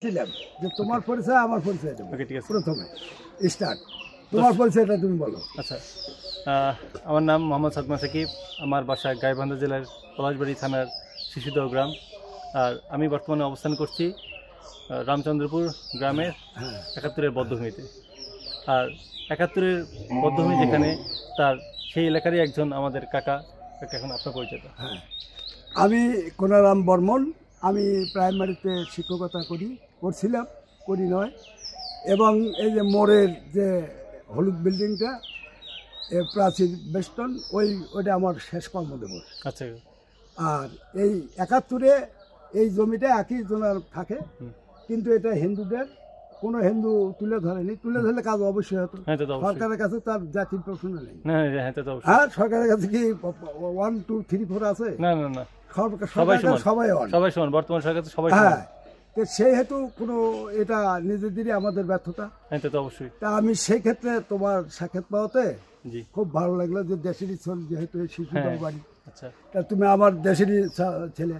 ছিলাম যে তোমার পরিচয় আমার পরিচয় দেবো। ঠিক আছে, প্রথমে স্টার্ট তোমার পরিচয়টা তুমি বলো। আচ্ছা, আমার নাম মোহাম্মদ সাদমান সাকিব। আমার বাসা গাইবান্ধা জেলার পলাশবাড়ি থানার শিশুদহ গ্রাম। আর আমি বর্তমানে অবস্থান করছি রামচন্দ্রপুর গ্রামের ৭১-এর বদ্ধভূমিতে। আর ৭১-এর বদ্ধভূমি যেখানে, তার সেই এলাকারই একজন আমাদের কাকা। এখন আপনার পরিচয়টা? হ্যাঁ, আমি কোনারাম বর্মন। আমি প্রাইমারিতে শিক্ষকতা করছিলাম, নয়। এবং এই যে মোড়ের যে হলুদ বিল্ডিংটা, প্রাচীর বেষ্টন, ওইটা আমার শেষ কর্মদিবস। আচ্ছা। আর এই ৭১-এ এই জমিটা একই জনের থাকে, কিন্তু এটা হিন্দুদের। কোনো হিন্দু তুলে ধরেনি, তুলে ধরলে কাজ অবশ্যই হতো। সরকারের কাছে তার জাতির প্রশ্ন নেই। হ্যাঁ, সরকারের কাছে কি 1 2 3 4 আছে? না না না, সবাই সমান। বর্তমান সরকার সবাই। হ্যাঁ, সেই হেতু কোনো এটা নিজেদেরই আমাদের ব্যর্থতা। হ্যাঁ, তা তো অবশ্যই। তা আমি সেই ক্ষেত্রে তোমার সাক্ষাৎ পাওয়াতে জি খুব ভালো লাগলো, যে দেশেরই ছেলে, যেহেতু শিশুদহ বাড়ি। আচ্ছা, তা তুমি আমার দেশেরই ছেলে,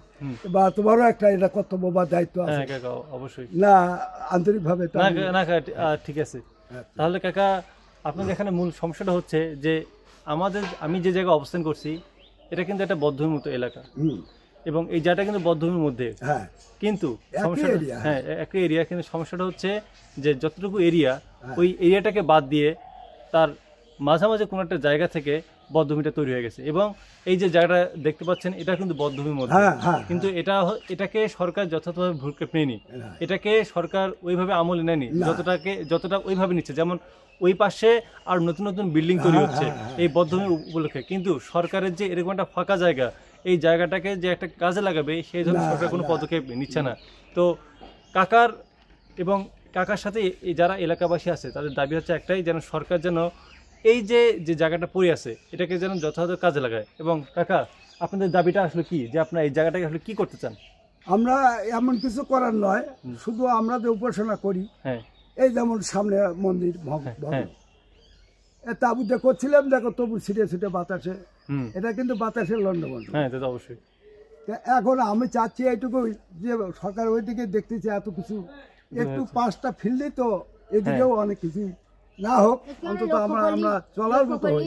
বা তোমারও একটা এটা কর্তব্য বা দায়িত্ব আছে। হ্যাঁ কাকা, অবশ্যই। না, আন্তরিকভাবে না ঠিক আছে। তাহলে কাকা, আপনাদের এখানে মূল সমস্যাটা হচ্ছে যে আমি যে জায়গায় অবস্থান করছি, এটা কিন্তু একটা বদ্ধভূমির মতো এলাকা, এবং এই জায়গাটা কিন্তু বদ্ধভূমির মধ্যে। কিন্তু হ্যাঁ, একই এরিয়া, কিন্তু সমস্যাটা হচ্ছে যে যতটুকু এরিয়া, ওই এরিয়াটাকে বাদ দিয়ে তার মাঝামাঝি কোনো একটা জায়গা থেকে বদ্ধভূমিটা তৈরি হয়ে গেছে। এবং এই যে জায়গাটা দেখতে পাচ্ছেন, এটা কিন্তু বদ্ধভূমির মধ্যে, কিন্তু এটাকে সরকার যথাযথভাবে ভূক্ষেপ নেয়নি। এটাকে সরকার ওইভাবে আমলে নেয়নি যতটা ওইভাবে নিচ্ছে। যেমন ওই পাশে আর নতুন নতুন বিল্ডিং তৈরি হচ্ছে এই বদ্ধভূমি উপলক্ষে, কিন্তু সরকারের যে এরকম একটা ফাঁকা জায়গা, এই জায়গাটাকে যে একটা কাজে লাগাবে, সেই জন্য সরকার কোনো পদক্ষেপ নিচ্ছে না। তো কাকার সাথে যারা এলাকাবাসী আছে, তাদের দাবি হচ্ছে একটাই, যেন সরকার যেন এই যে জায়গাটা পড়ে আছে, এটাকে যেন যথাযথ কাজে লাগায়। এবং কাকা, আপনাদের দাবিটা আসলে কি, যে আপনারা এই জায়গাটাকে আসলে কি করতে চান? আমরা এমন কিছু করার নয়, শুধু আমরা যে উপাসনা করি, এই যেমন সামনে মন্দির তাবুতে করছিলাম, দেখো তবু ছিটে ছিটে বাতাসে, এটা কিন্তু বাতাসের লন্ডভন্ড। হ্যাঁ, তা তো অবশ্যই। এখন আমি চাচ্ছি এইটুকুই, যে সরকার ওইদিকে দেখতেছে এত কিছু, একটু 5টা ফিরলেই তো এদিকেও অনেক কিছু না হোক, অন্তত আমরা চলার মতো হই,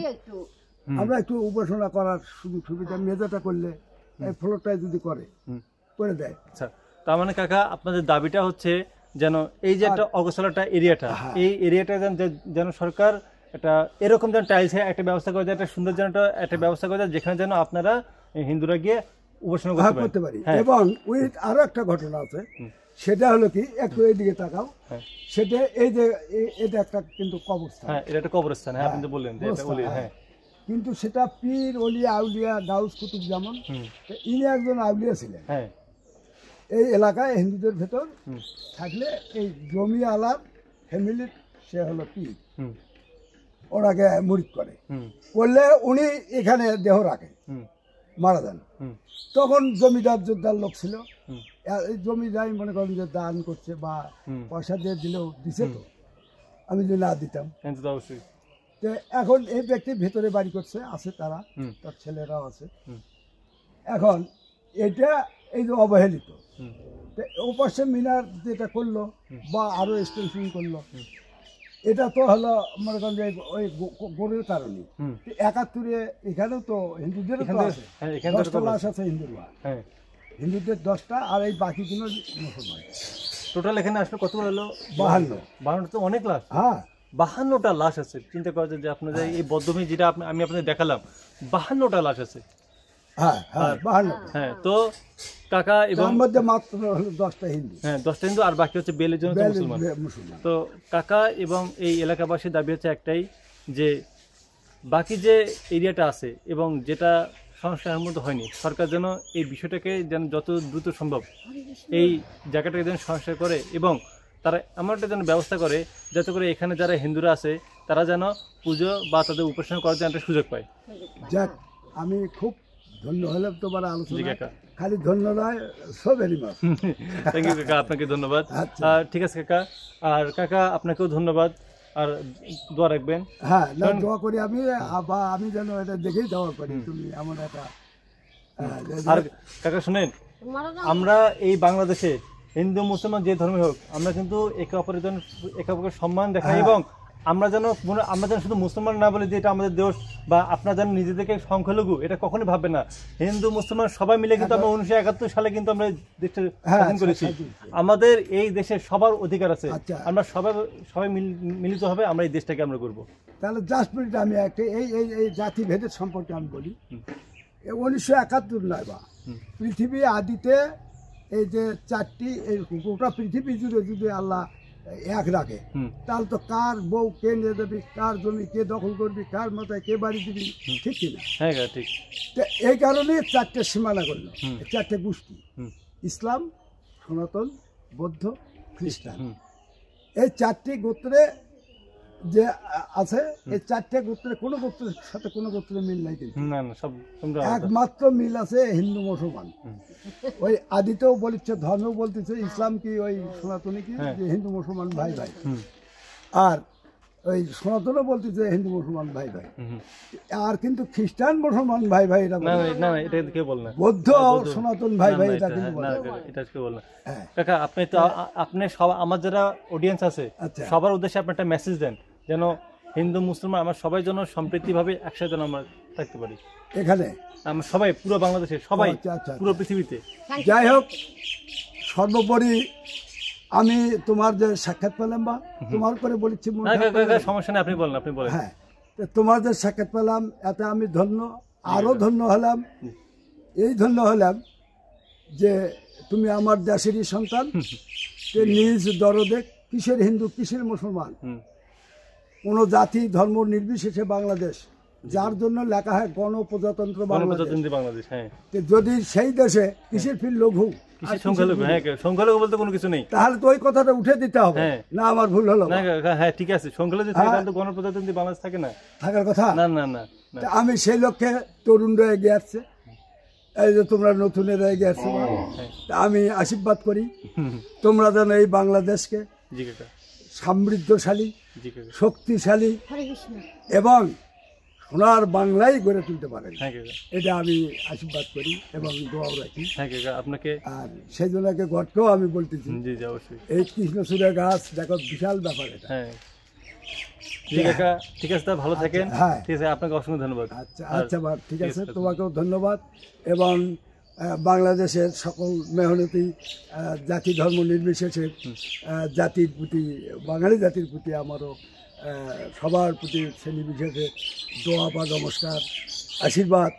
আমরা একটু উপাসনা করার সুযোগ সুবিধা মেজাটা করলে, এই ফ্লোরটাই যদি করে দেয়। আচ্ছা, তার মানে কাকা, আপনাদের দাবিটা হচ্ছে যেন এই যে একটা অগোছালো এরিয়াটা, এই এরিয়াটা যেন সরকার একটা এরকম যেন টাইলসে একটা ব্যবস্থা করে দেয়, একটা সুন্দর যেন একটা ব্যবস্থা করে দেয়, যেখানে যেন আপনারা হিন্দুরা গিয়ে উপাসনা করতে পারি। এবং আরো একটা ঘটনা আছে, সেটা হলো কি, একটু এইদিকে তাকাও, সেটা এই যে এটা একটা কিন্তু কবরস্থান। হ্যাঁ, এটা একটা কবরস্থান। হ্যাঁ, আপনি তো বললেন যে এটা ওলি। হ্যাঁ, কিন্তু সেটা পীর ওলিয়া আউলিয়া গাউস কুতুব যেমন, ইনি একজন আউলিয়া ছিলেন। হ্যাঁ, এই এলাকায় হিন্দুদের ভেতর থাকলে এই জমি আলার ফ্যামিলির, সে হলো পীর, ওনাকে মুরিদ করলে উনি এখানে দেহ রাখে, মারা যান। তখন জমিদার যোদ্ধার লোক ছিল, জমি যাই মনে করেন যে দান করছে বা পয়সা দিয়ে দিলেও দিছে, তো আমি যদি না দিতাম। অবশ্যই। তো এখন এই ব্যক্তি ভেতরে বাড়ি করছে, আছে তারা, তার ছেলেরাও আছে। এখন এটা এই যে অবহেলিত, ও পাশে মিনার যেটা করলো বা আরো এক্সটেনশন করলো, এটা তো হলো মনে করেন যে ওই গরুর কারণে। ৭১-এ এখানেও তো হিন্দুদেরও তো আছে, 10টা লাশ আছে হিন্দুদের 10টা, আর এই বাকিগুলো মুসলমান। টোটাল এখানে আসলে কত হলো? 52 তো অনেক লাশ। হ্যাঁ, 52টা লাশ আছে। চিন্তা করা যায় যে আপনাদের এই বদ্ধভূমি যেটা আমি আপনাদের দেখালাম, 52টা লাশ আছে। হ্যাঁ, তো কাকা, এবং মধ্যে মাত্র 10টা হিন্দু। হ্যাঁ, 10টা হিন্দু, আর বাকি হচ্ছে বেলের জন্য মুসলমান। তো কাকা এবং এই এলাকাবাসীর দাবি হচ্ছে একটাই, যে বাকি যে এরিয়াটা আছে এবং যেটা সংস্কারের মতো হয়নি, সরকার যেন এই বিষয়টাকে যেন যত দ্রুত সম্ভব এই জায়গাটাকে যেন সংস্কার করে, এবং তারা এমন একটা যেন ব্যবস্থা করে, যাতে করে এখানে যারা হিন্দুরা আছে, তারা যেন পুজো বা তাদের উপাসনা করার জন্য একটা সুযোগ পায়। যাক, আমি খুব ধন্য হলাম তোমার আলোচনা। খালি ধন্যবাদ, so very much. Thank you কাকা, আপনাকে ধন্যবাদ। ঠিক আছে কাকা, আর কাকা আপনাকেও ধন্যবাদ, আর দোয়া রাখবেন। হ্যাঁ, দোয়া করি আমি যেন এটা দেখেই দোয়া করি, তুমি এমন একটা। আর কাকা শুনেন, আমরা এই বাংলাদেশে হিন্দু মুসলমান যে ধর্মই হোক, আমরা কিন্তু একে অপরের সম্মান দেখাই, এবং আমরা যেন শুধু মুসলমান না বলে যে এটা আমাদের দেশ, বা আপনারা যেন নিজেদেরকে সংখ্যালঘু এটা কখনোই ভাববেন না। হিন্দু মুসলমান সবাই মিলে কিন্তু আমরা 1971 সালে কিন্তু আমরা দেশটা স্বাধীন করেছি। আমাদের এই দেশে সবার অধিকার আছে, আমরা সবাই মিলিত হবে আমরা এই দেশটাকে আমরা করবো। তাহলে জাস্ট মিনিট আমি একটা এই জাতিভেদের সম্পর্কে আমি বলি। 1971 নয় বা পৃথিবী আদিতে এই যে চারটি এই গোটা পৃথিবী জুড়ে আল্লাহ এক রাখে, তাহলে তো কার বউ কে নিয়ে যাবি, কার জমি কে দখল করবি, কার মাথায় কে বাড়ি দিবি, ঠিক কিনা? হ্যাঁ ঠিক। তো এই কারণে চারটে সীমানা করলো, চারটে গোষ্ঠী, ইসলাম, সনাতন, বৌদ্ধ, খ্রিস্টান। এই চারটি গোত্রে যে আছে, এই চারটে গোত্রে কোনো গোত্রের সাথে কোনো গোত্রের মিল নাই, কিন্তু একমাত্র মিল আছে হিন্দু মুসলমান। ওই আদিতেও বলছে, ধর্মেও বলতেছে ইসলাম কি ওই সনাতনী কি যে হিন্দু মুসলমান ভাই ভাই, আর ওই সনাতনও বলতেছে হিন্দু মুসলমান ভাই ভাই, আর কিন্তু খ্রিস্টান মুসলমান ভাই ভাই এটা বলে না, বৌদ্ধ সনাতন ভাই ভাই এটা কিন্তু বলে না। কাকা আপনি আমার যারা অডিয়েন্স আছে সবার উদ্দেশ্যে আপনি একটা মেসেজ দেন, যেন হিন্দু মুসলমান আমরা সবাই যেন সম্প্রীতিভাবে একসাথে যেন আমরা থাকতে পারি এখানে, আমরা সবাই পুরো বাংলাদেশে সবাই পুরো পৃথিবীতে। যাই হোক, সর্বোপরি আমি তোমার যে সাক্ষাৎ পেলাম, বা তোমার করে বলেছি, সমস্যা নেই, আপনি বলেন। হ্যাঁ, তোমার যে সাক্ষাৎ পেলাম এতে আমি ধন্য, আরো ধন্য হলাম। এই ধন্য হলাম যে তুমি আমার দেশেরই সন্তান, নিজ দরদে, কিসের হিন্দু কিসের মুসলমান, কোনো জাতি ধর্ম নির্বিশেষে বাংলাদেশ, যার জন্য লেখা হয় গণপ্রজাতন্ত্র বাংলাদেশ। যদি সেই দেশে কিসের ফির লঘু, সংখ্যালঘু বলতে কোনো কিছু নেই, তাহলে তো ওই কথাটা উঠে দিতে হবে না, আমার ভুল হলো। হ্যাঁ ঠিক আছে, সংখ্যালঘু গণপ্রজাতন্ত্রী বাংলাদেশ থাকে না, থাকার কথা না না না। আমি সেই লক্ষ্যে তরুণরা এগিয়ে আসছে, এই যে তোমরা নতুনেরা এগিয়ে আসছে, আমি আশীর্বাদ করি তোমরা যেন এই বাংলাদেশকে সমৃদ্ধশালী, শক্তিশালী এবং সোনার বাংলায় গড়ে তুলতে পারেন, এটা আমি আশীর্বাদ করি এবং দোয়াও রাখি আপনাকে। আর সেই জন্য গডকেও আমি বলতেছি, এই কৃষ্ণচূড়া গাছ দেখো বিশাল ব্যাপার এটা। ঠিক আছে, ভালো থাকেন। হ্যাঁ, ঠিক আছে, আপনাকে অসংখ্য ধন্যবাদ। আচ্ছা, ঠিক আছে, তোমাকেও ধন্যবাদ। এবং বাংলাদেশের সকল মেহনতি জাতি ধর্ম নির্বিশেষে জাতির প্রতি, বাঙালি জাতির প্রতি আমারও সবার প্রতি শ্রেণী বিশেষে দোয়া বা নমস্কার, আশীর্বাদ,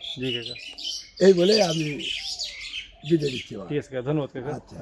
এই বলে আমি বিদায় দিচ্ছি। ঠিক আছে, ধন্যবাদ। আচ্ছা।